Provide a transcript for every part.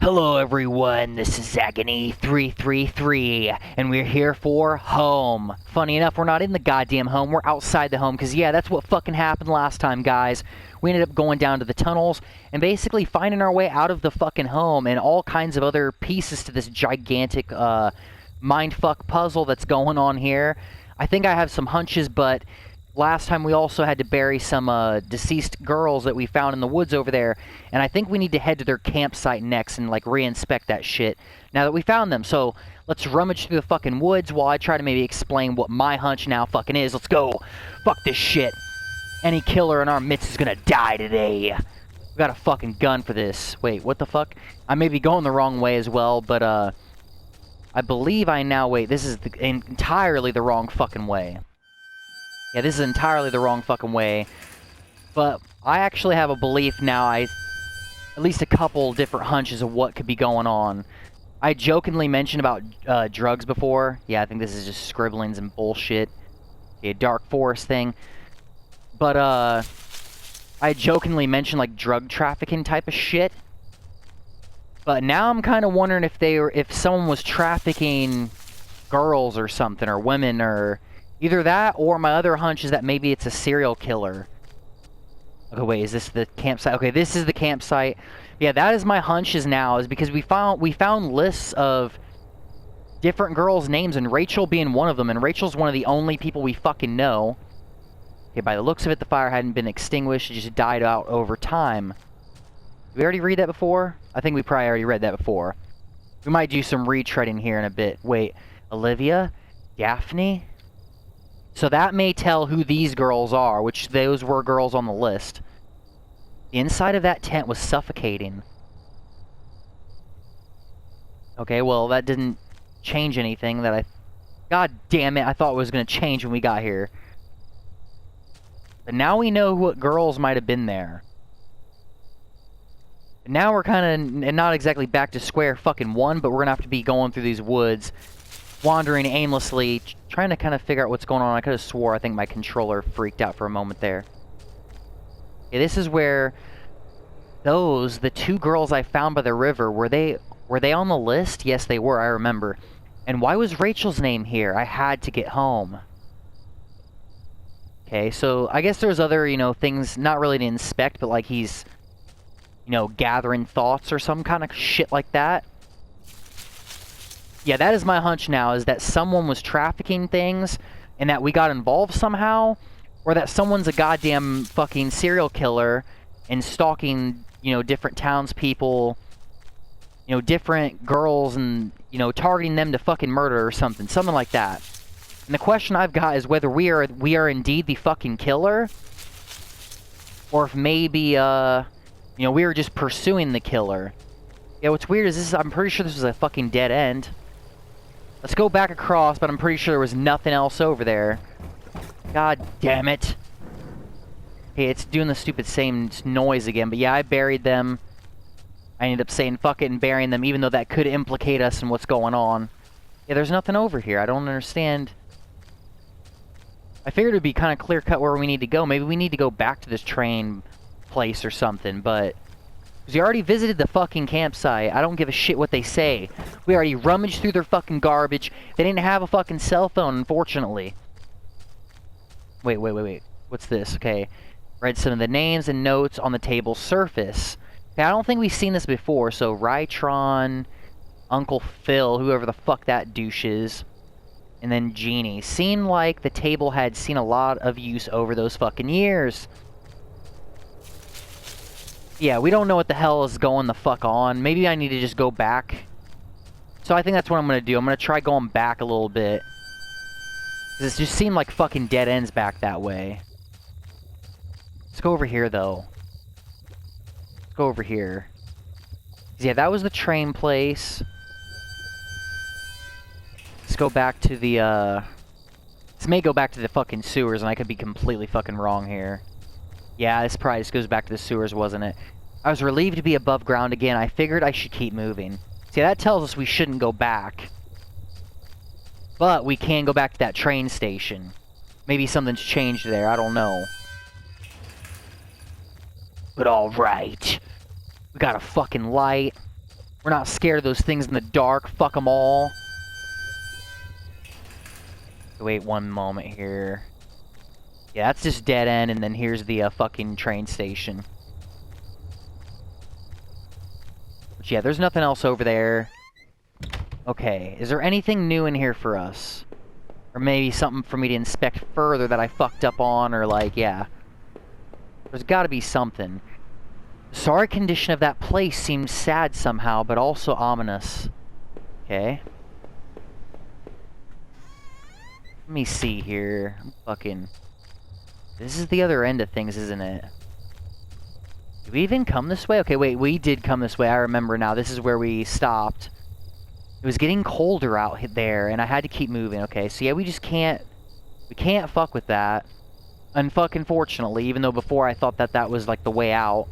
Hello everyone, this is Agony333, and we're here for home. Funny enough, we're not in the goddamn home, we're outside the home, because yeah, that's what fucking happened last time, guys. We ended up going down to the tunnels, and basically finding our way out of the fucking home, and all kinds of other pieces to this gigantic, mindfuck puzzle that's going on here. I think I have some hunches, but last time we also had to bury some deceased girls that we found in the woods over there, and I think we need to head to their campsite next and like re-inspect that shit now that we found them. So let's rummage through the fucking woods while I try to maybe explain what my hunch now fucking is. Let's go. Fuck this shit. Any killer in our midst is gonna die today. We got a fucking gun for this. Wait, what the fuck? I may be going the wrong way as well, but I believe I now wait. This is entirely the wrong fucking way. Yeah, this is entirely the wrong fucking way. But I actually have a belief now, at least a couple different hunches of what could be going on. I jokingly mentioned about drugs before. Yeah, I think this is just scribblings and bullshit. A dark forest thing. But I jokingly mentioned like drug trafficking type of shit. But now I'm kind of wondering if someone was trafficking girls or something, or women, or either that, or my other hunch is that maybe it's a serial killer. Okay, wait, is this the campsite? Okay, this is the campsite. Yeah, that is my hunches now, is because we found lists of different girls' names, and Rachel being one of them, and Rachel's one of the only people we fucking know. Okay, by the looks of it, the fire hadn't been extinguished, it just died out over time. Did we already read that before? I think we probably already read that before. We might do some retreading here in a bit. Wait, Olivia? Daphne? So that may tell who these girls are, which those were girls on the list. The inside of that tent was suffocating. Okay, well, that didn't change anything that God damn it, I thought it was going to change when we got here. But now we know what girls might have been there. Now we're kind of not exactly back to square fucking one, but we're going to have to be going through these woods, wandering aimlessly, trying to kind of figure out what's going on. I could have swore I think my controller freaked out for a moment there. Okay, this is where the two girls I found by the river, were they on the list? Yes, they were, I remember. And why was Rachel's name here? I had to get home. Okay, so I guess there's other, things not really to inspect, but like he's, gathering thoughts or some kind of shit like that. Yeah, that is my hunch now, is that someone was trafficking things and that we got involved somehow, or that someone's a goddamn fucking serial killer and stalking, different townspeople, different girls and, targeting them to fucking murder or something like that. And the question I've got is whether we are indeed the fucking killer, or if maybe, we were just pursuing the killer. Yeah, what's weird is I'm pretty sure this was a fucking dead end. Let's go back across, but I'm pretty sure there was nothing else over there. God damn it. Hey, it's doing the stupid same noise again, but yeah, I buried them. I ended up saying fuck it and burying them, even though that could implicate us in what's going on. Yeah, there's nothing over here. I don't understand. I figured it would be kind of clear-cut where we need to go. Maybe we need to go back to this train place or something, but because we already visited the fucking campsite. I don't give a shit what they say. We already rummaged through their fucking garbage. They didn't have a fucking cell phone, unfortunately. Wait. What's this? Okay. Read some of the names and notes on the table's surface. Okay, I don't think we've seen this before, so Rytron, Uncle Phil, whoever the fuck that douche is, and then Jeannie. Seemed like the table had seen a lot of use over those fucking years. Yeah, we don't know what the hell is going the fuck on. Maybe I need to just go back. So I think that's what I'm going to do. I'm going to try going back a little bit. Because it just seemed like fucking dead ends back that way. Let's go over here, though. Let's go over here. Yeah, that was the train place. Let's go back to the, This may go back to the fucking sewers, and I could be completely fucking wrong here. Yeah, this probably just goes back to the sewers, wasn't it? I was relieved to be above ground again. I figured I should keep moving. See, that tells us we shouldn't go back. But we can go back to that train station. Maybe something's changed there, I don't know. But alright. We got a fucking light. We're not scared of those things in the dark. Fuck them all. Wait one moment here. Yeah, that's just dead end, and then here's the fucking train station. But yeah, there's nothing else over there. Okay, is there anything new in here for us? Or maybe something for me to inspect further that I fucked up on, or like, yeah. There's gotta be something. The sorry condition of that place seems sad somehow, but also ominous. Okay. Let me see here. Fucking... This is the other end of things, isn't it? Did we even come this way? Okay, wait, we did come this way. I remember now. This is where we stopped. It was getting colder out there, and I had to keep moving. Okay, so yeah, we just can't... We can't fuck with that. Unfucking fortunately, even though before I thought that that was, like, the way out.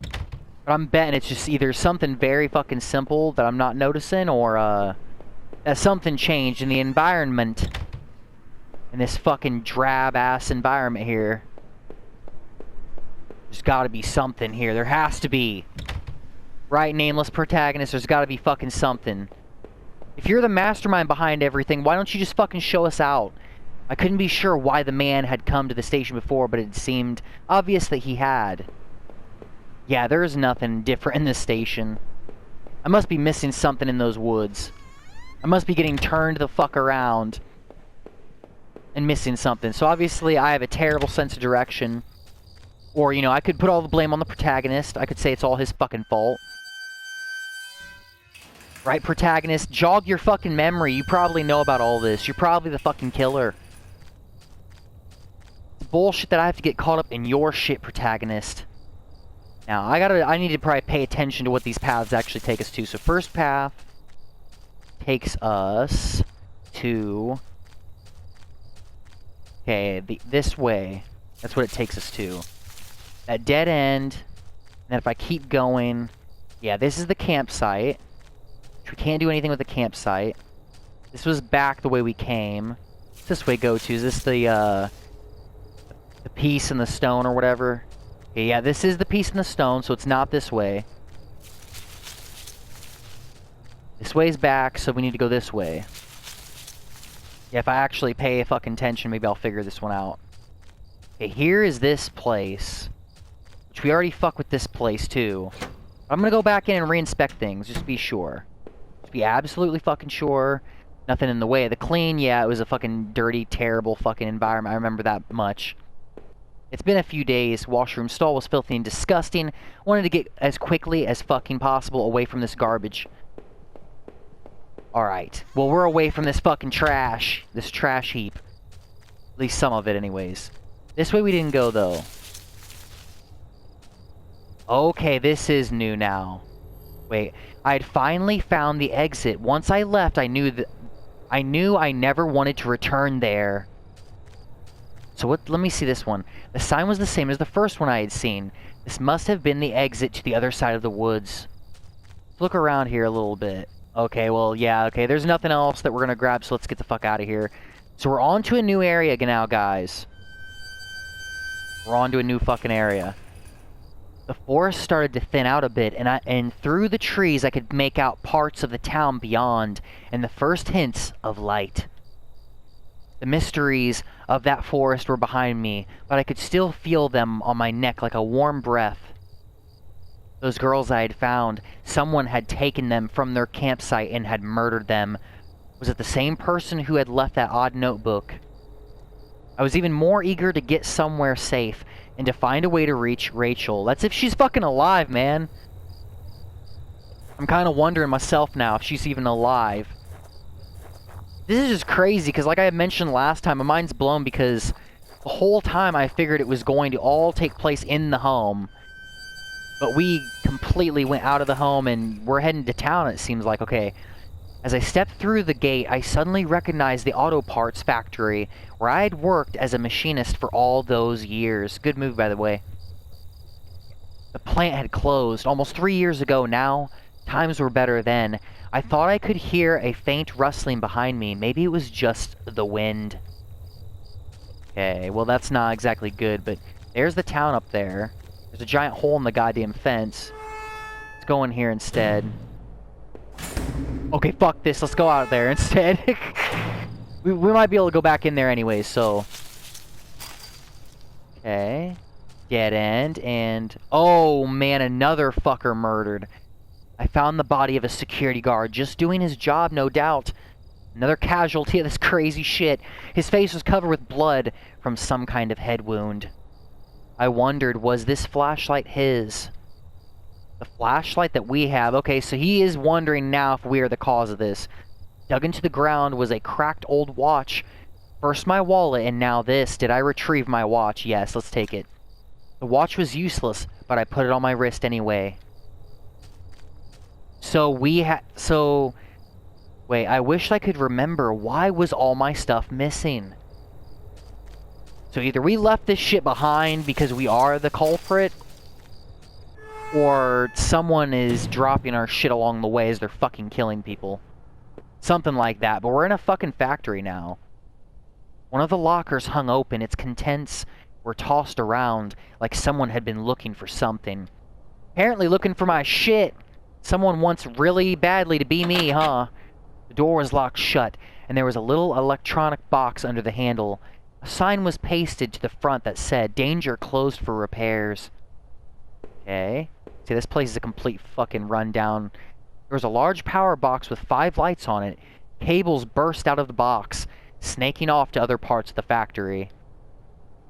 But I'm betting it's just either something very fucking simple that I'm not noticing, or, that something changed in the environment. In this fucking drab-ass environment here. There's gotta be something here. There has to be. Right, nameless protagonist, there's gotta be fucking something. If you're the mastermind behind everything, why don't you just fucking show us out? I couldn't be sure why the man had come to the station before, but it seemed obvious that he had. Yeah, there's nothing different in this station. I must be missing something in those woods. I must be getting turned the fuck around. And missing something. So obviously I have a terrible sense of direction. Or, you know, I could put all the blame on the protagonist. I could say it's all his fucking fault. Right, protagonist? Jog your fucking memory. You probably know about all this. You're probably the fucking killer. It's bullshit that I have to get caught up in your shit, protagonist. Now, I need to probably pay attention to what these paths actually take us to. So first path takes us to... Okay, this way. That's what it takes us to. That dead end. And then if I keep going... Yeah, this is the campsite. Which we can't do anything with the campsite. This was back the way we came. What's this way go to? Is this the piece in the stone or whatever? Okay, yeah, this is the piece in the stone, so it's not this way. This way's back, so we need to go this way. Yeah, if I actually pay fucking attention, maybe I'll figure this one out. Okay, here is this place. Which we already fuck with this place, too. I'm gonna go back in and re-inspect things, just to be sure. Just be absolutely fucking sure. Nothing in the way. The clean, yeah, it was a fucking dirty, terrible fucking environment. I remember that much. It's been a few days. Washroom stall was filthy and disgusting. Wanted to get as quickly as fucking possible away from this garbage. Alright. Well, we're away from this fucking trash. This trash heap. At least some of it, anyways. This way we didn't go, though. Okay, this is new now. Wait. I had finally found the exit. Once I left, I knew I never wanted to return there. So what? Let me see this one. The sign was the same as the first one I had seen. This must have been the exit to the other side of the woods. Let's look around here a little bit. Okay, well, yeah, okay. There's nothing else that we're gonna grab, so let's get the fuck out of here. So we're on to a new area now, guys. We're on to a new fucking area. The forest started to thin out a bit, and through the trees I could make out parts of the town beyond, and the first hints of light. The mysteries of that forest were behind me, but I could still feel them on my neck like a warm breath. Those girls I had found, someone had taken them from their campsite and had murdered them. Was it the same person who had left that odd notebook? I was even more eager to get somewhere safe and to find a way to reach Rachel. That's if she's fucking alive, man. I'm kind of wondering myself now if she's even alive. This is just crazy, because like I had mentioned last time, my mind's blown because the whole time I figured it was going to all take place in the home. But we completely went out of the home and we're heading to town, it seems like. Okay. As I stepped through the gate, I suddenly recognized the auto parts factory where I had worked as a machinist for all those years. Good move, by the way. The plant had closed almost 3 years ago now. Times were better then. I thought I could hear a faint rustling behind me. Maybe it was just the wind. Okay, well that's not exactly good, but there's the town up there. There's a giant hole in the goddamn fence. go in here instead. Okay, fuck this. Let's go out there instead. we might be able to go back in there anyway, so... Okay. Dead end, and... Oh, man, another fucker murdered. I found the body of a security guard, just doing his job, no doubt. Another casualty of this crazy shit. His face was covered with blood from some kind of head wound. I wondered, was this flashlight his? The flashlight that we have. Okay, so he is wondering now if we are the cause of this. Dug into the ground was a cracked old watch. First my wallet, and now this. Did I retrieve my watch? Yes, let's take it. The watch was useless, but I put it on my wrist anyway. So wait, I wish I could remember. Why was all my stuff missing? So either we left this shit behind because we are the culprit, or someone is dropping our shit along the way as they're fucking killing people. Something like that, but we're in a fucking factory now. One of the lockers hung open, its contents were tossed around like someone had been looking for something. Apparently looking for my shit. Someone wants really badly to be me, huh? The door was locked shut, and there was a little electronic box under the handle. A sign was pasted to the front that said, "Danger closed for repairs." Okay. See, this place is a complete fucking rundown. There was a large power box with 5 lights on it. Cables burst out of the box, snaking off to other parts of the factory.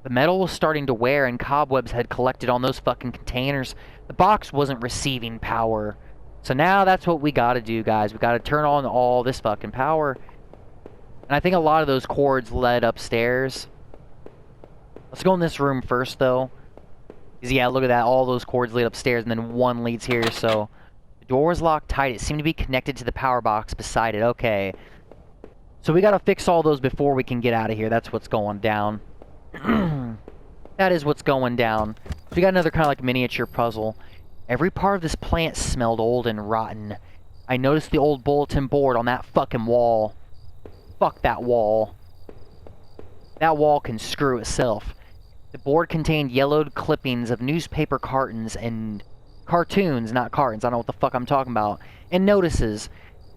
The metal was starting to wear, and cobwebs had collected on those fucking containers. The box wasn't receiving power. So now that's what we gotta do, guys. We gotta turn on all this fucking power. And I think a lot of those cords led upstairs. Let's go in this room first, though. Because, yeah, look at that. All those cords lead upstairs, and then one leads here, so... The door was locked tight. It seemed to be connected to the power box beside it. Okay. So we gotta fix all those before we can get out of here. That's what's going down. That is what's going down. So we got another kind of like miniature puzzle. Every part of this plant smelled old and rotten. I noticed the old bulletin board on that fucking wall. Fuck that wall. That wall can screw itself. The board contained yellowed clippings of newspaper cartons and... Cartoons, not cartons. I don't know what the fuck I'm talking about. And notices.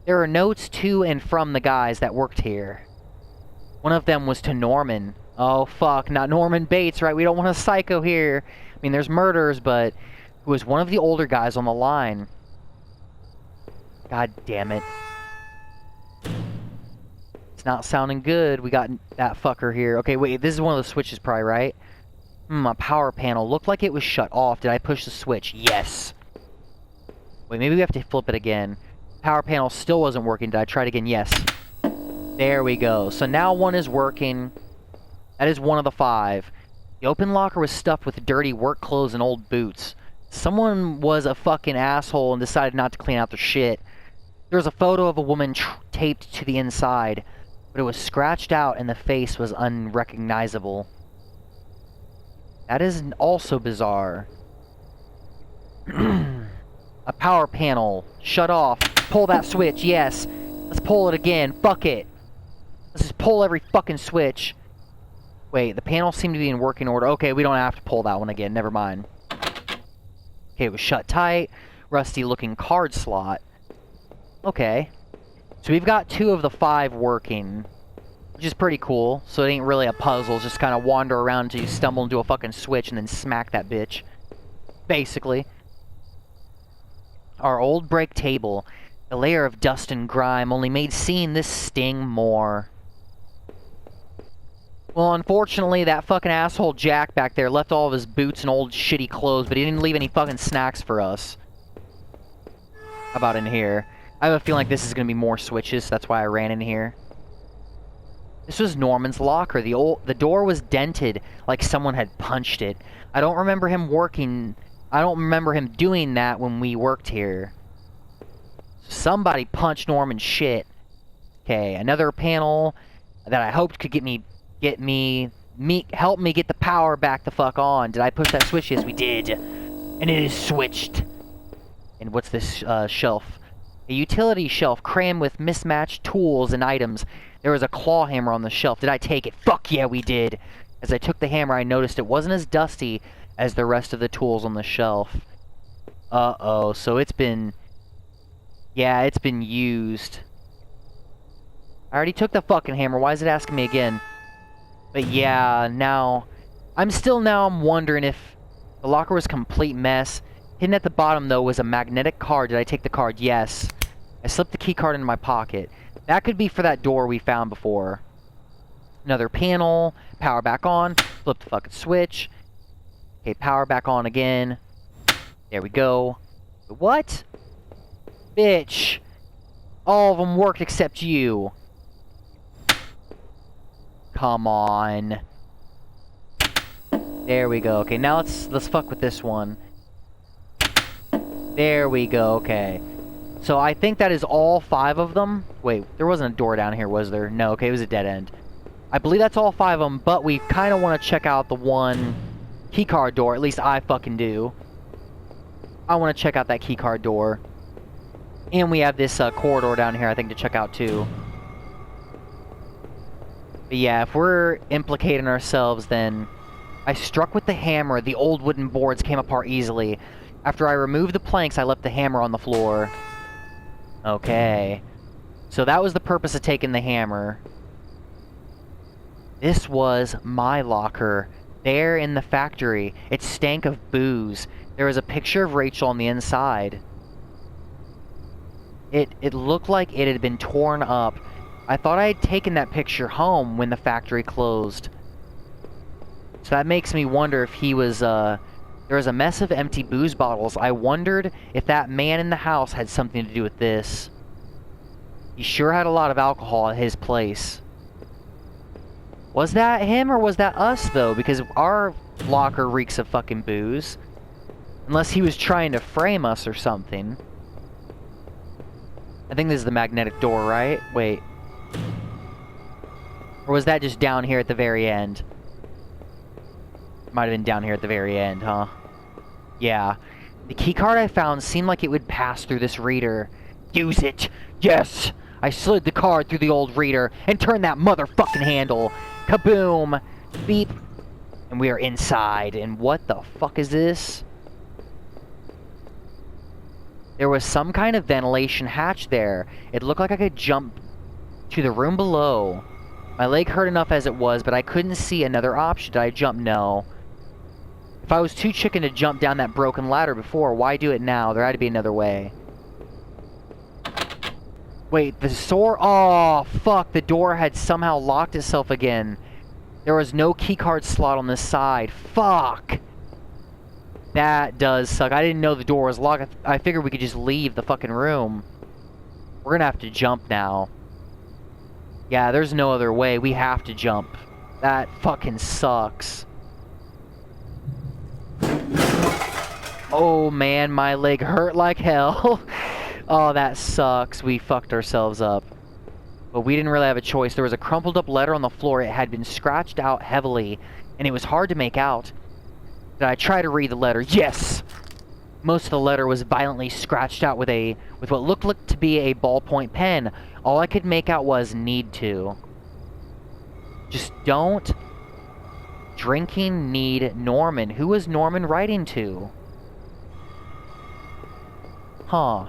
There are notes to and from the guys that worked here. One of them was to Norman. Oh, fuck. Not Norman Bates, right? We don't want a psycho here. I mean, there's murders, but... Who was one of the older guys on the line. God damn it. It's not sounding good. We got that fucker here. Okay, wait. This is one of the switches probably, right? A power panel. Looked like it was shut off. Did I push the switch? Yes. Wait, maybe we have to flip it again. Power panel still wasn't working. Did I try it again? Yes. There we go. So now one is working. That is one of the 5. The open locker was stuffed with dirty work clothes and old boots. Someone was a fucking asshole and decided not to clean out their shit. There was a photo of a woman taped to the inside, but it was scratched out and the face was unrecognizable. That is also bizarre. A power panel. Shut off. Pull that switch. Yes. Let's pull it again. Fuck it. Let's just pull every fucking switch. Wait, the panels seem to be in working order. Okay, we don't have to pull that one again. Never mind. Okay, it was shut tight. Rusty looking card slot. Okay. So we've got 2 of the 5 working. Which is pretty cool. So it ain't really a puzzle. It's just kind of wander around until you stumble into a fucking switch and then smack that bitch. Basically. Our old break table. The layer of dust and grime only made seeing this sting more. Well, unfortunately, that fucking asshole Jack back there left all of his boots and old shitty clothes, but he didn't leave any fucking snacks for us. How about in here? I have a feeling like this is going to be more switches, so that's why I ran in here. This was Norman's locker. The door was dented like someone had punched it. I don't remember him doing that when we worked here. Somebody punched Norman's shit. Okay, another panel that I hoped could help me get the power back the fuck on. Did I push that switch? Yes, we did. And it is switched. And what's this shelf? A utility shelf crammed with mismatched tools and items. There was a claw hammer on the shelf. Did I take it? Fuck yeah, we did. As I took the hammer, I noticed it wasn't as dusty as the rest of the tools on the shelf. Uh-oh, so it's been... Yeah, it's been used. I already took the fucking hammer. Why is it asking me again? But yeah, now... I'm wondering if the locker was a complete mess. Hidden at the bottom, though, was a magnetic card. Did I take the card? Yes. I slipped the key card into my pocket. That could be for that door we found before. Another panel. Power back on. Flip the fucking switch. Okay, power back on again. There we go. What? Bitch. All of them worked except you. Come on. There we go. Okay, now let's fuck with this one. There we go. Okay. So I think that is all 5 of them. Wait, there wasn't a door down here, was there? No, okay, it was a dead end. I believe that's all 5 of them, but we kind of want to check out the one keycard door. At least I fucking do. I want to check out that keycard door. And we have this corridor down here, I think, to check out too. But yeah, if we're implicating ourselves, then... I struck with the hammer. The old wooden boards came apart easily. After I removed the planks, I left the hammer on the floor. Okay. So that was the purpose of taking the hammer. This was my locker. There in the factory. It stank of booze. There was a picture of Rachel on the inside. It looked like it had been torn up. I thought I had taken that picture home when the factory closed. So that makes me wonder if he was, there was a mess of empty booze bottles. I wondered if that man in the house had something to do with this. He sure had a lot of alcohol at his place. Was that him or was that us, though? Because our locker reeks of fucking booze. Unless he was trying to frame us or something. I think this is the magnetic door, right? Wait. Or was that just down here at the very end? Might have been down here at the very end, huh? Yeah. The keycard I found seemed like it would pass through this reader. Use it! Yes! I slid the card through the old reader and turned that motherfucking handle. Kaboom! Beep! And we are inside. And what the fuck is this? There was some kind of ventilation hatch there. It looked like I could jump to the room below. My leg hurt enough as it was, but I couldn't see another option. Did I jump? No. If I was too chicken to jump down that broken ladder before, why do it now? There had to be another way. Wait, the door... Oh, fuck. The door had somehow locked itself again. There was no keycard slot on this side. Fuck. That does suck. I didn't know the door was locked. I figured we could just leave the fucking room. We're gonna have to jump now. Yeah, there's no other way. We have to jump. That fucking sucks. Oh man, my leg hurt like hell. Oh, that sucks. We fucked ourselves up. But we didn't really have a choice. There was a crumpled up letter on the floor. It had been scratched out heavily, and it was hard to make out. Did I try to read the letter? Yes! Most of the letter was violently scratched out with what looked like to be a ballpoint pen. All I could make out was need to. Just don't. Drinking need Norman. Who was Norman writing to? Huh.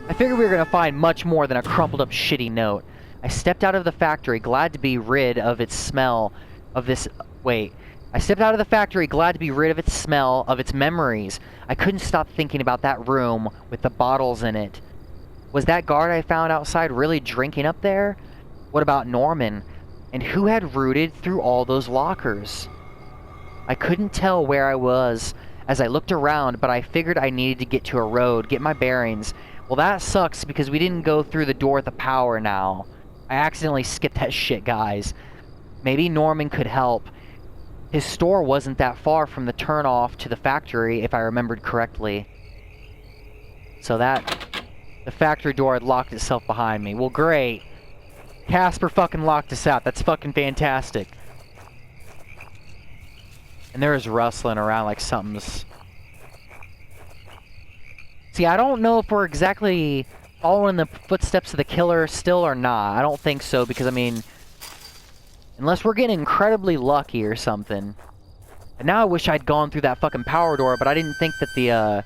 I figured we were gonna find much more than a crumpled up shitty note. I stepped out of the factory, glad to be rid of its smell of this... Wait. I stepped out of the factory, glad to be rid of its smell, of its memories. I couldn't stop thinking about that room with the bottles in it. Was that guard I found outside really drinking up there? What about Norman? And who had rooted through all those lockers? I couldn't tell where I was as I looked around, but I figured I needed to get to a road, get my bearings. Well, that sucks because we didn't go through the door with the power now. I accidentally skipped that shit, guys. Maybe Norman could help. His store wasn't that far from the turnoff to the factory, if I remembered correctly. So the factory door had locked itself behind me. Well, great. Casper fucking locked us out. That's fucking fantastic. And there is rustling around like something's... See, I don't know if we're exactly following the footsteps of the killer still or not. I don't think so, because, I mean... Unless we're getting incredibly lucky or something. And now I wish I'd gone through that fucking power door, but I didn't think that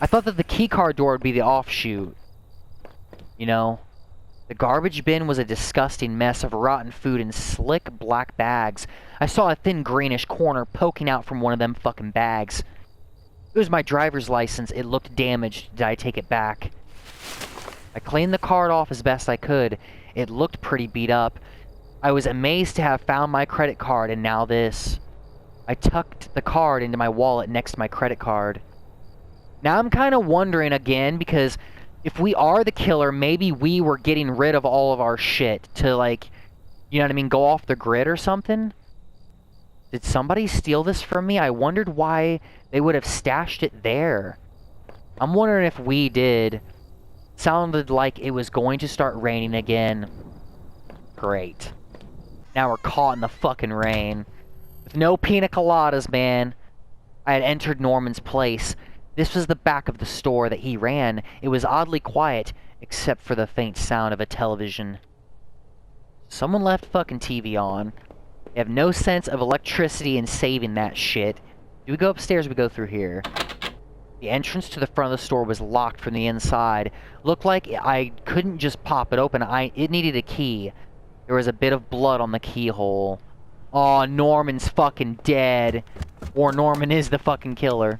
I thought that the keycard door would be the offshoot. You know? The garbage bin was a disgusting mess of rotten food in slick black bags. I saw a thin greenish corner poking out from one of them fucking bags. It was my driver's license. It looked damaged. Did I take it back? I cleaned the card off as best I could. It looked pretty beat up. I was amazed to have found my credit card, and now this. I tucked the card into my wallet next to my credit card. Now I'm kind of wondering again, because if we are the killer, maybe we were getting rid of all of our shit to, like, you know what I mean, go off the grid or something? Did somebody steal this from me? I wondered why they would have stashed it there. I'm wondering if we did. Sounded like it was going to start raining again. Great. Now we're caught in the fucking rain. With no pina coladas, man. I had entered Norman's place. This was the back of the store that he ran. It was oddly quiet, except for the faint sound of a television. Someone left fucking TV on. They have no sense of electricity in saving that shit. Do we go upstairs or we go through here? The entrance to the front of the store was locked from the inside. Looked like I couldn't just pop it open. It needed a key. There was a bit of blood on the keyhole. Aw, Norman's fucking dead. Or Norman is the fucking killer.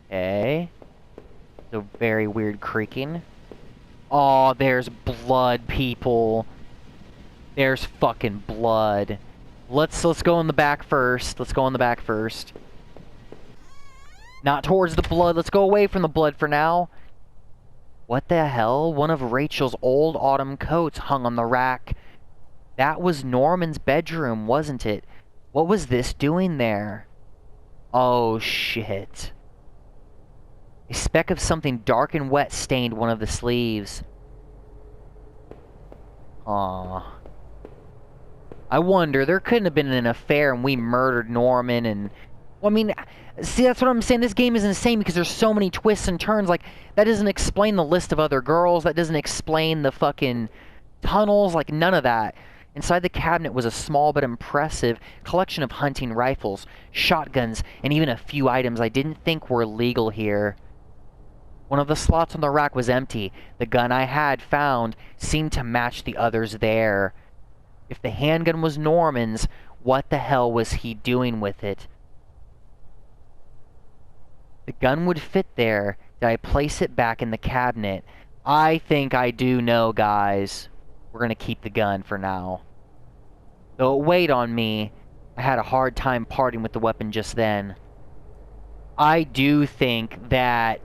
Okay. So very weird creaking. Aw, there's blood, people. There's fucking blood. Let's go in the back first. Let's go in the back first. Not towards the blood. Let's go away from the blood for now. What the hell? One of Rachel's old autumn coats hung on the rack. That was Norman's bedroom, wasn't it? What was this doing there? Oh, shit. A speck of something dark and wet stained one of the sleeves. Aw. I wonder, there couldn't have been an affair and we murdered Norman and... Well, I mean, see, that's what I'm saying. This game is insane because there's so many twists and turns. Like, that doesn't explain the list of other girls. That doesn't explain the fucking tunnels. Like, none of that. Inside the cabinet was a small but impressive collection of hunting rifles, shotguns, and even a few items I didn't think were legal here. One of the slots on the rack was empty. The gun I had found seemed to match the others there. If the handgun was Norman's, what the hell was he doing with it? The gun would fit there. Did I place it back in the cabinet? I think I do know, guys. We're gonna keep the gun for now. Though it weighed on me, I had a hard time parting with the weapon just then. I do think that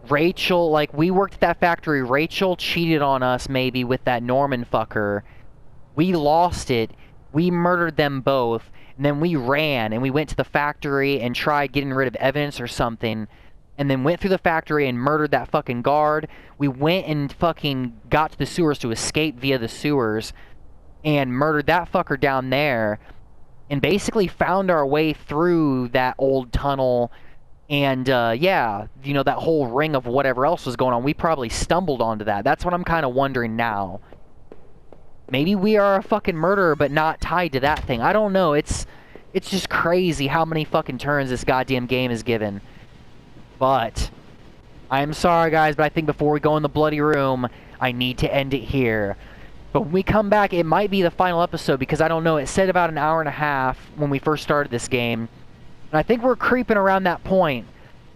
Rachel, like, we worked at that factory. Rachel cheated on us, maybe, with that Norman fucker. We lost it. We murdered them both. And then we ran, and we went to the factory and tried getting rid of evidence or something. And then went through the factory and murdered that fucking guard. We went and fucking got to the sewers to escape via the sewers. And murdered that fucker down there. And basically found our way through that old tunnel. And, yeah, you know, that whole ring of whatever else was going on. We probably stumbled onto that. That's what I'm kind of wondering now. Maybe we are a fucking murderer, but not tied to that thing. I don't know. It's just crazy how many fucking turns this goddamn game is given. But, I'm sorry, guys, but I think before we go in the bloody room, I need to end it here. But when we come back, it might be the final episode, because I don't know. It said about an hour and a half when we first started this game. And I think we're creeping around that point.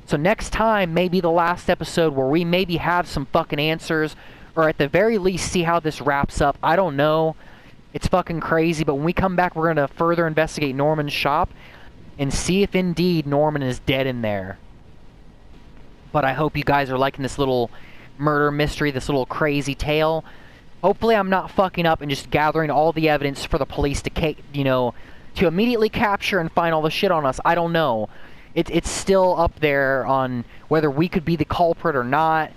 So next time may be the last episode where we maybe have some fucking answers, or at the very least see how this wraps up. I don't know. It's fucking crazy, but when we come back, we're going to further investigate Norman's shop and see if indeed Norman is dead in there. But I hope you guys are liking this little murder mystery, this little crazy tale. Hopefully I'm not fucking up and just gathering all the evidence for the police to, you know, to immediately capture and find all the shit on us. I don't know. It's still up there on whether we could be the culprit or not.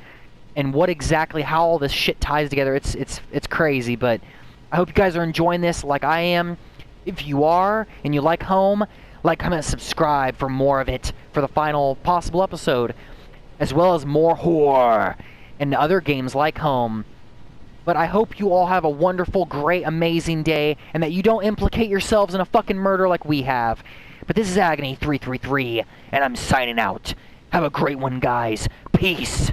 And what exactly, how all this shit ties together. It's crazy, but I hope you guys are enjoying this like I am. If you are, and you like Home, like, comment, subscribe for more of it, for the final possible episode, as well as more horror and other games like Home. But I hope you all have a wonderful, great, amazing day, and that you don't implicate yourselves in a fucking murder like we have. But this is Agony 333, and I'm signing out. Have a great one, guys. Peace.